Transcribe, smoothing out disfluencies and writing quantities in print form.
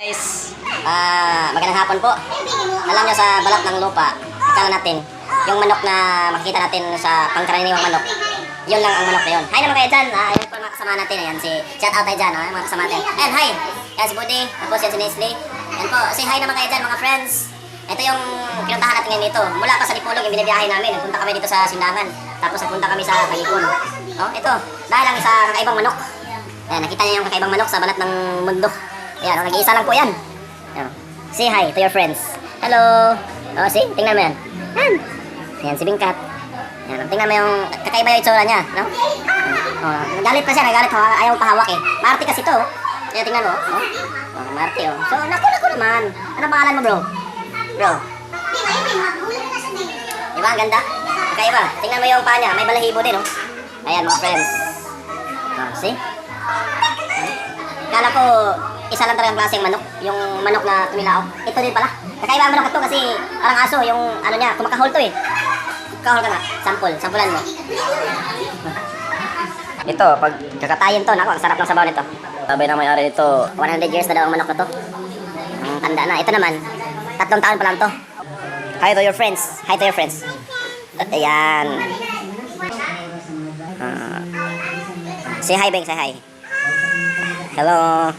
Guys, magandang hapon po. Alam nyo sa balat ng lupa, akala natin, yung manok na makikita natin sa pangkaraniwang manok, yun lang ang manok na yun. Hi naman kayo dyan. Ayan po mga kasama natin. Ayan, shout out tayo dyan. Mga kasama natin. Ayan, hi. Ayan si Buddy. Tapos yan si Nestle. Ayan po, say hi naman kayo dyan mga friends. Ito yung pinuntahan natin ngayon dito. Mula pa sa Dipolog yung binibiyahe namin. Nagpunta kami dito sa Sindangan. Tapos nagpunta kami sa Tagigon. Oh, ito. Dahil lang sa kakaibang manok. Ayan, nakita niyo yung kakaibang manok sa balat ng mundo. Ayan, nag-iisa lang po yan. Ayan. Say hi to your friends. Hello. Oh, see? Tingnan mo yan. Ayan. Ayan, si Bingkat. Ayan, tingnan mo yung kakaiba yung itsura niya. No? Oh, nagalit pa siya, nagalit. Ayaw pahawak eh. Marte kasi to. Ayan, tingnan mo. Oh, oh Marte oh. So, naku naman. Ano pangalan mo bro? Bro. Diba, ang ganda? Kakaiba. Tingnan mo yung paa niya. May balahibo din oh. Ayan mga friends. Oh, see? Kala ko isa lang talagang klaseng manok, yung manok na tumilaok. Ito din pala. Kakaiba ang manok ito kasi parang aso, yung ano niya, kumakahol to eh. Kahol ka nga, sampulan mo. Ito, pag kakatayin to, naku, ang sarap ng sabaw nito. Sabi na may-ari nito, 100 years na daw ang manok na to. Ang tanda na. Ito naman, 3 taon pa lang to. Hi to your friends. Hi to your friends. At ayan. Say hi, Beng, say hi. Hello.